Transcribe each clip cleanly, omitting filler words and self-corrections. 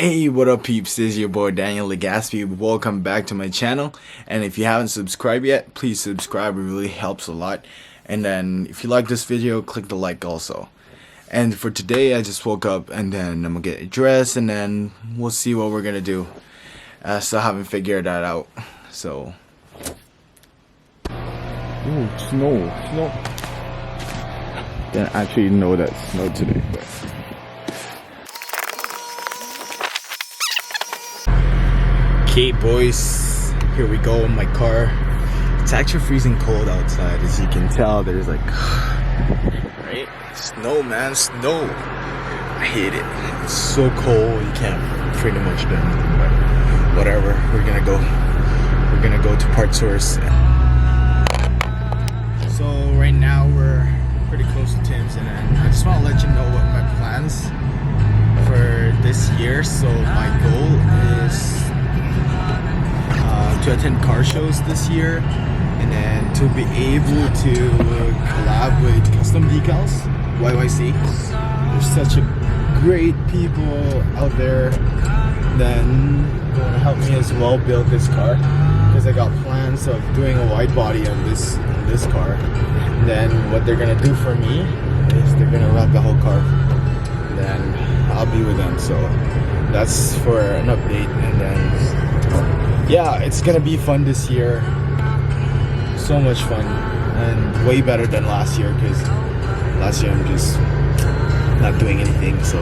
Hey, what up peeps, this is your boy Daniel Legaspi. Welcome back to my channel, and if you haven't subscribed yet, please subscribe. It really helps a lot. And then if you like this video, click the like also. And for today, I just woke up and then I'm gonna get dressed and then we'll see what we're gonna do. Still haven't figured that out. So ooh, snow. Didn't actually know that snowed today, but okay boys, here we go in my car. It's actually freezing cold outside, as you can tell. There's like right? Snow, man, snow. I hate it. It's so cold, you can't pretty much do anything, but whatever. We're gonna go to part source. So right now we're pretty close to Tim's, and I just want to let you know what my plans for this year. So my goal is to attend car shows this year, and then to be able to collab with custom decals, YYC. There's such a great people out there that going to help me as well build this car, because I got plans of doing a wide body on this car. And then what they're gonna do for me is they're gonna wrap the whole car. Then I'll be with them. So that's for an update, and then yeah, it's gonna be fun this year. So much fun, and way better than last year, because last year I'm just not doing anything. So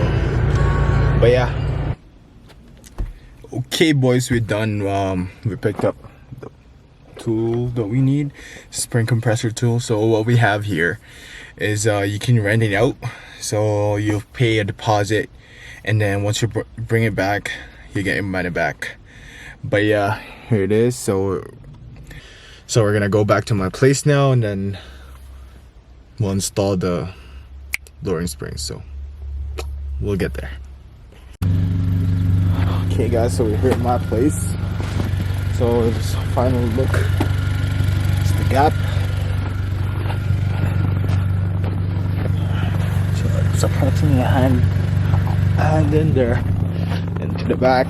but yeah, okay boys, we're done. We picked up the tool that we need, spring compressor tool. So what we have here is you can rent it out, so you pay a deposit, and then once you bring it back, you get your money back. But yeah, here it is. So we're gonna go back to my place now, and then we'll install the lowering springs. So we'll get there. Okay guys, so we're here at my place. So just a final look. It's the gap. So it's approximately a hand in there, and to the back,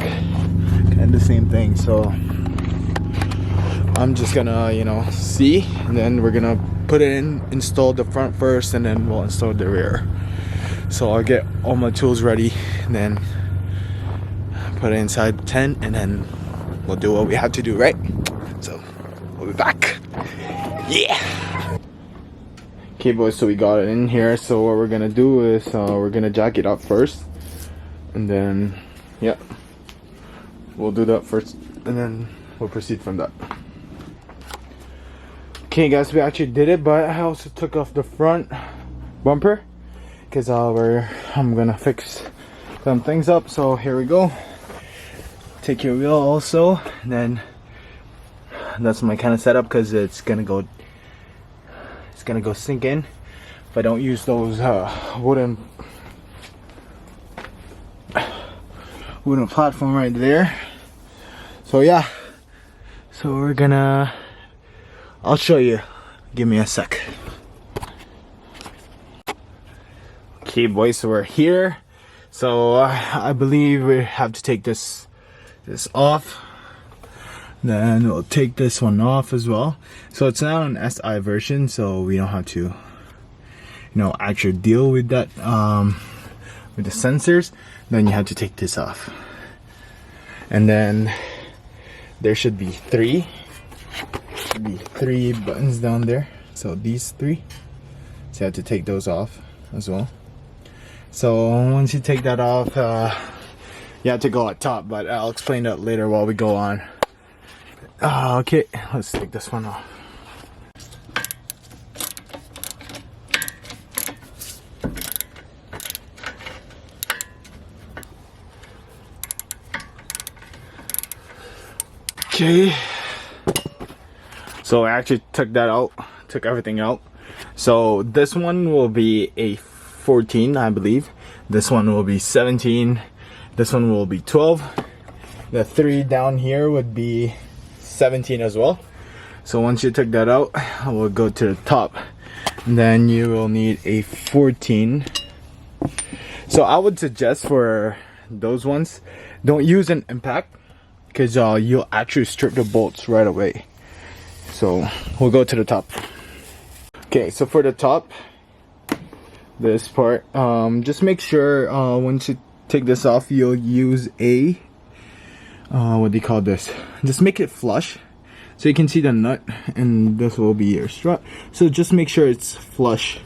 and the same thing. So I'm just gonna, see, and then we're gonna put it in, install the front first, and then we'll install the rear. So I'll get all my tools ready, and then put it inside the tent, and then we'll do what we have to do, right? So we'll be back. Yeah. Okay boys, so we got it in here. So what we're gonna do is we're gonna jack it up first, and then yeah, we'll do that first, and then we'll proceed from that. Okay guys, we actually did it, but I also took off the front bumper, because I'm gonna fix some things up. So here we go. Take your wheel also, and then that's my kind of setup, because it's gonna go sink in if I don't use those wooden platform right there. So yeah, so I'll show you, give me a sec. Okay boys, so we're here. So I believe we have to take this off, then we'll take this one off as well. So it's not an SI version, so we don't have to actually deal with that with the sensors. Then you have to take this off, and then there should be three buttons down there. So these three, so you have to take those off as well. So once you take that off, you have to go at top, but I'll explain that later while we go on. Okay, let's take this one off. Okay, so I actually took everything out. So this one will be a 14, I believe. This one will be 17. This one will be 12. The 3 down here would be 17 as well. So once you took that out, I will go to the top, and then you will need a 14. So I would suggest for those ones, don't use an impact, because you'll actually strip the bolts right away. So we'll go to the top. Okay, so for the top, this part, just make sure once you take this off, you'll use a what do you call this, just make it flush so you can see the nut, and this will be your strut. So just make sure it's flush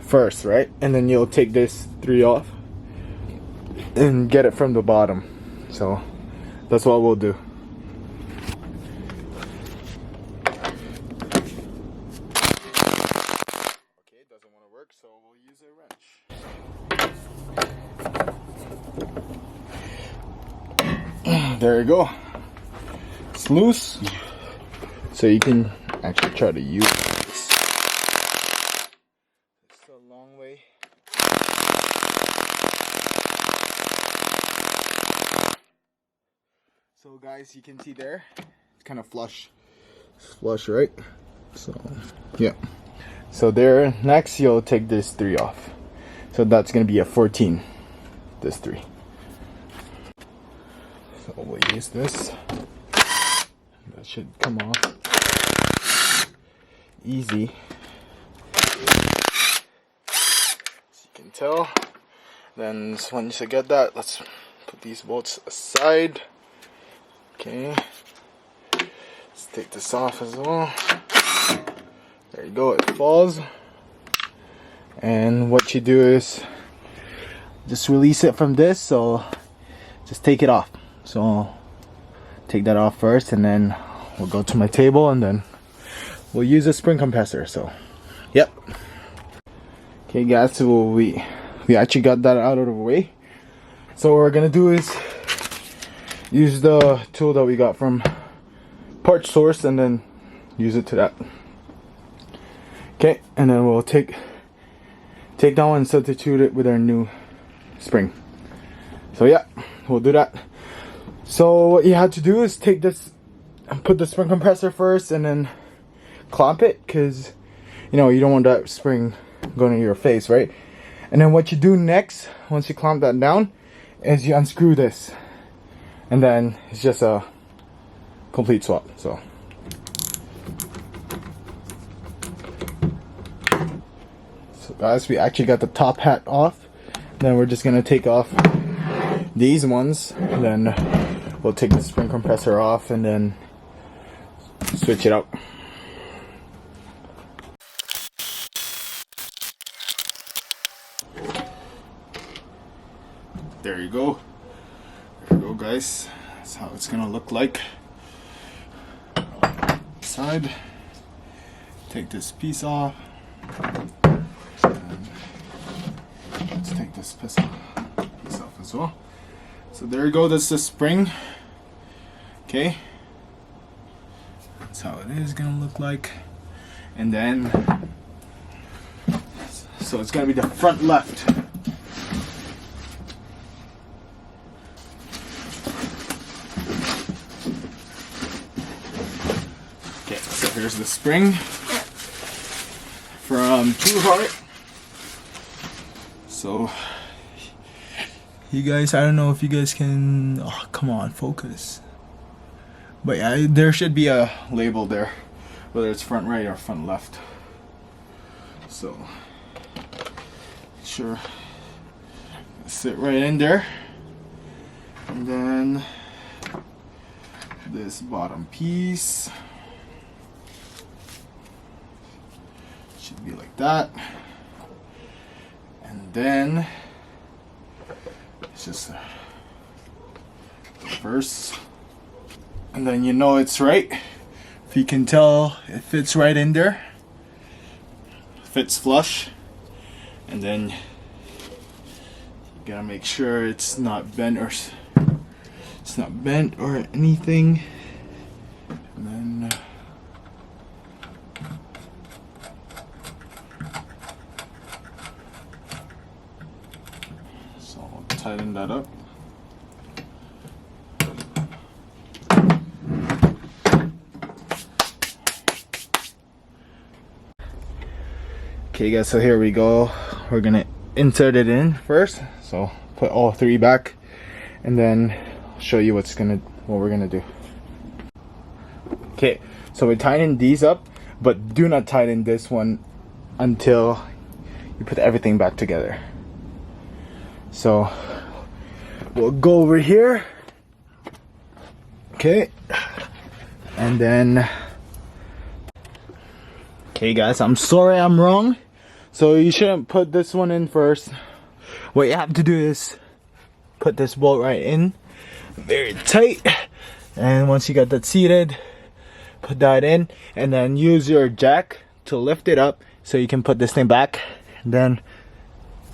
first, right? And then you'll take this 3 off and get it from the bottom. So that's what we'll do. Okay, it doesn't want to work, so we'll use a wrench. There you go. It's loose, so you can actually try to use this. It's a long way. So guys, you can see there, it's kind of flush, right? So yeah. So there, next you'll take this 3 off. So that's gonna be a 14. This 3. So we'll use this. That should come off easy. As you can tell. Then once you get that, let's put these bolts aside. Okay. Let's take this off as well. There you go, it falls. And what you do is just release it from this, so just take it off. So take that off first, and then we'll go to my table, and then we'll use a spring compressor. So yep. Okay guys, so we actually got that out of the way. So what we're gonna do is use the tool that we got from Part Source, and then use it to that. Okay, and then we'll take that one and substitute it with our new spring. So yeah, we'll do that. So what you have to do is take this and put the spring compressor first, and then clamp it, because you know you don't want that spring going in your face, right? And then what you do next, once you clamp that down, is you unscrew this, and then it's just a complete swap. So guys, we actually got the top hat off. Then we're just gonna take off these ones, and then we'll take the spring compressor off and then switch it out. There you go. There you go guys. That's how it's gonna look like. Side. Take this piece off. And let's take this piece off as well. So there you go, that's the spring. Okay. That's how it is gonna look like. And then, so it's gonna be the front left. Okay, so here's the spring from Truhart. So you guys, I don't know if you guys can, oh come on, focus. But yeah, there should be a label there, whether it's front right or front left. So sure, sit right in there. And then this bottom piece should be like that. And then it's just the first, and then you know it's right if you can tell it fits right in there, fits flush. And then you gotta make sure it's not bent or anything. And then so I'll tighten that up. Okay guys, so here we go. We're gonna insert it in first. So put all 3 back and then I'll show you what we're gonna do. Okay, so we're tightening these up, but do not tighten this one until you put everything back together. So we'll go over here. Okay, and then, okay guys, I'm sorry I'm wrong. So you shouldn't put this one in first. What you have to do is put this bolt right in, very tight, and once you got that seated, put that in, and then use your jack to lift it up so you can put this thing back, and then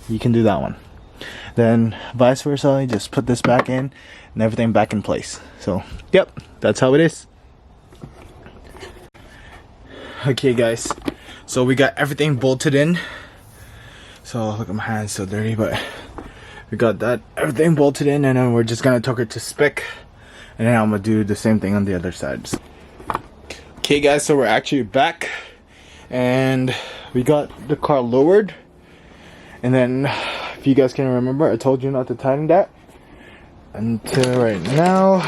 you can do that one. Then vice versa, you just put this back in and everything back in place. So yep, that's how it is. Okay guys, so we got everything bolted in. So look at my hands, so dirty, but we got that everything bolted in, and then we're just gonna tuck it to spec, and then I'm gonna do the same thing on the other side. Okay guys, so we're actually back, and we got the car lowered, and then if you guys can remember, I told you not to tighten that until right now.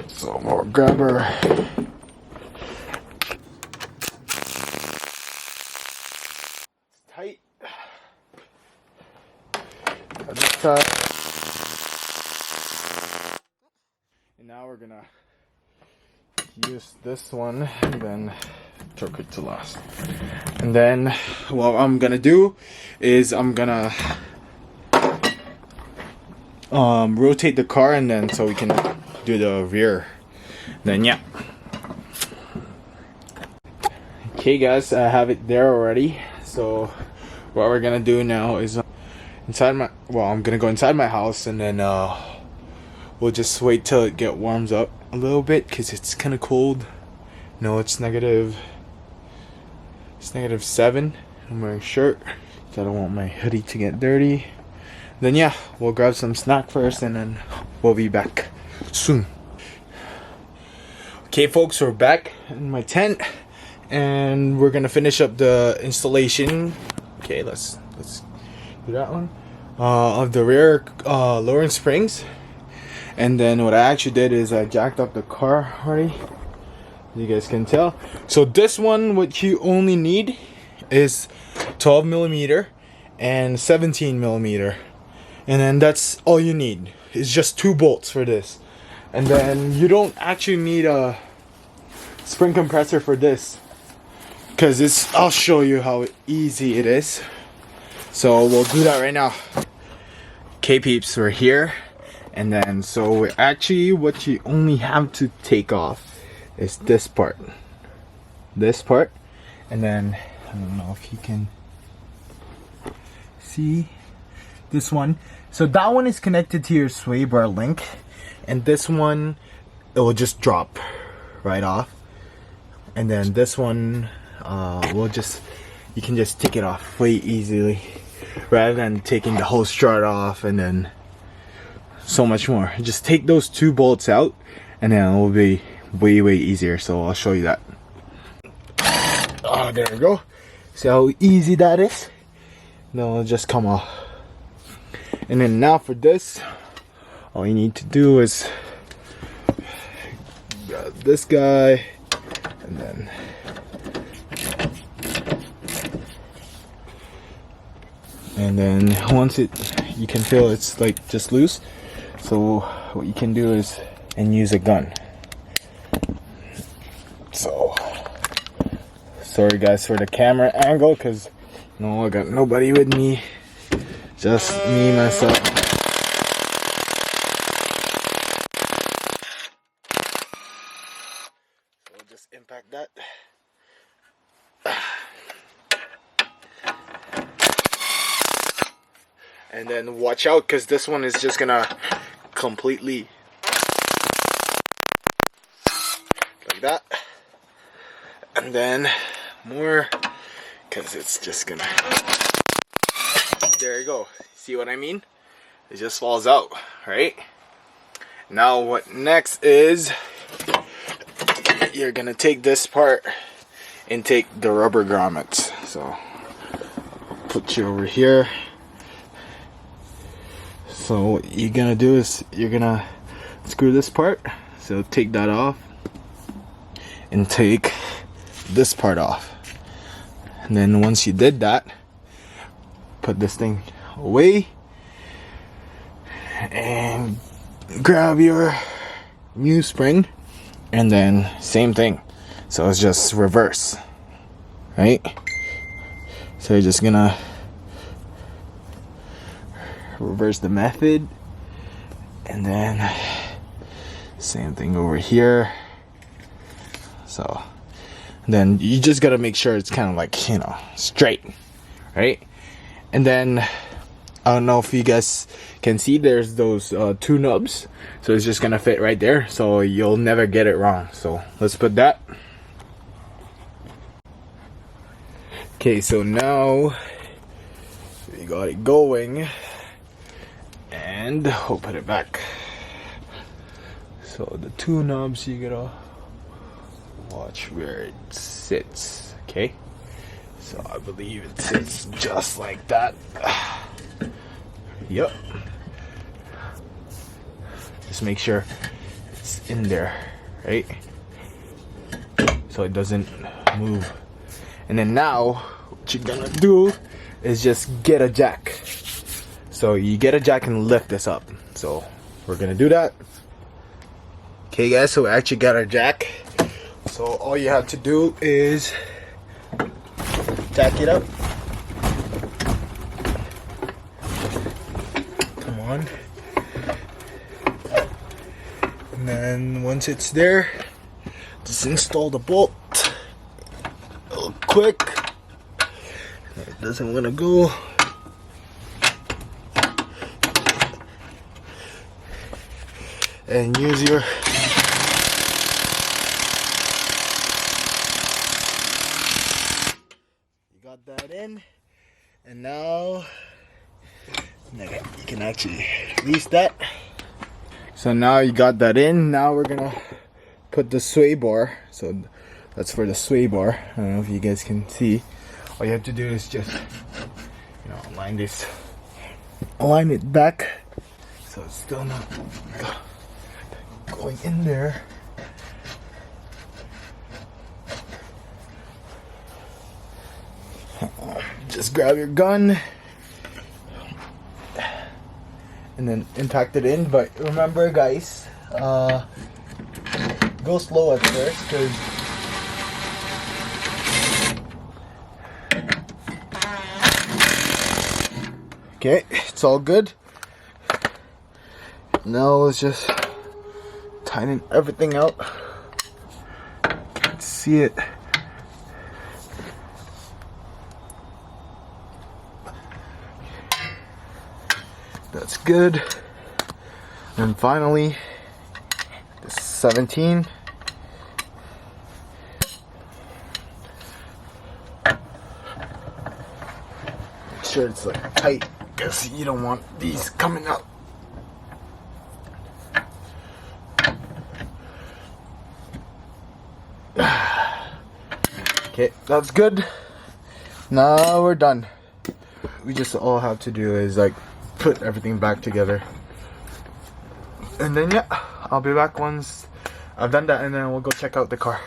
So we'll grab her. Tight. Got this side. And now we're gonna use this one and then choke it to last. And then what I'm gonna do is I'm gonna rotate the car, and then so we can do the rear. Then yeah. Okay guys, I have it there already. So what we're gonna do now is I'm gonna go inside my house, and then we'll just wait till it warms up a little bit, because it's kind of cold. No, it's -7. I'm wearing a shirt, so I don't want my hoodie to get dirty. Then yeah, we'll grab some snack first, and then we'll be back soon. Okay folks, we're back in my tent, and we're gonna finish up the installation. Okay, let's do that one of the rear lowering springs. And then what I actually did is I jacked up the car already, you guys can tell. So this one, what you only need is 12mm and 17mm, and then that's all you need. It's just 2 bolts for this, and then you don't actually need a spring compressor for this, because I'll show you how easy it is. So we'll do that right now. Okay peeps, we're here, and then so actually what you only have to take off is this part, and then I don't know if you can see this one. So that one is connected to your sway bar link, and this one, it will just drop right off, and then this one you can just take it off way easily, rather than taking the whole strut off and then so much more. Just take those 2 bolts out, and then it will be way easier. So I'll show you that. Oh, there we go. See how easy that is? Then it'll just come off. And then now for this, all you need to do is grab this guy, and then once you can feel it's like just loose. So what you can do is use a gun. So sorry guys for the camera angle, because I got nobody with me, just me myself. So we'll just impact that. And then watch out, because this one is just gonna completely like that, and then more, because it's just gonna, there you go. See what I mean? It just falls out, right? Now what next is you're gonna take this part and take the rubber grommets. So I'll put you over here. So what you're gonna do is you're gonna screw this part. So take that off and take this part off. And then once you did that, put this thing away and grab your new spring, and then same thing. So it's just reverse, right? So you're just gonna reverse the method, and then same thing over here. So then you just gotta make sure it's kind of like, you know, straight, right? And then I don't know if you guys can see, there's those two nubs, so it's just gonna fit right there, so you'll never get it wrong. So let's put that. Okay, so now we got it going, and we'll put it back. So the two knobs, you gotta watch where it sits. Okay, so I believe it sits just like that. Yep. Just make sure it's in there, right? So it doesn't move. And then now what you're gonna do is just get a jack. So you get a jack and lift this up. So we're gonna do that. Okay guys, so we actually got our jack. So all you have to do is jack it up. Come on. And then once it's there, just install the bolt. A little quick. It doesn't want to go. And use your that in, and now you can actually release that. So now you got that in. Now we're gonna put the sway bar. So that's for the sway bar. I don't know if you guys can see. All you have to do is just, you know, align it back so it's still not going in there. Just grab your gun and then impact it in, but remember guys, go slow at first, because okay, it's all good. Now let's just tighten everything out. Can't see it. That's good. And finally, the 17. Make sure it's like tight, because you don't want these coming out. Okay, that's good. Now we're done. We just all have to do is like put everything back together, and then yeah, I'll be back once I've done that, and then we'll go check out the car.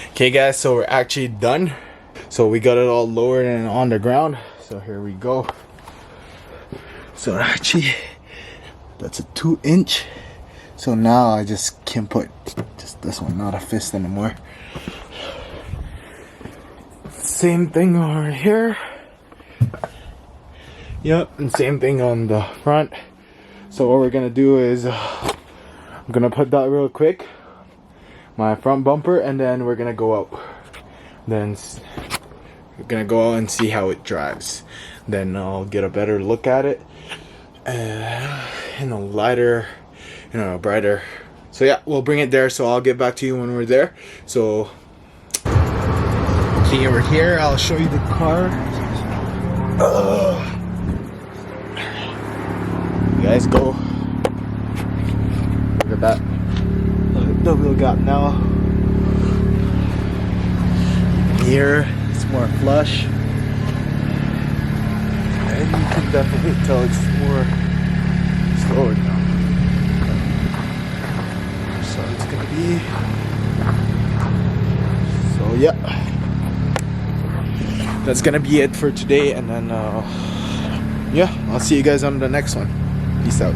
Okay guys, so we're actually done. So we got it all lowered and on the ground. So here we go. So actually that's a 2-inch. So now I just can put just this one, not a fist anymore. Same thing over here. Yep, and same thing on the front. So what we're gonna do is I'm gonna put that real quick, my front bumper, and then we're gonna go out. Then we're gonna go out and see how it drives. Then I'll get a better look at it, and a lighter, you know, brighter. So yeah, we'll bring it there. So I'll get back to you when we're there. So okay, over here, I'll show you the car. You guys go. Look at that. Look at the wheel gap now. Here, it's more flush. Right? you can definitely tell it's more slower now. So it's gonna be. So yeah, that's gonna be it for today, and then yeah, I'll see you guys on the next one. Peace out.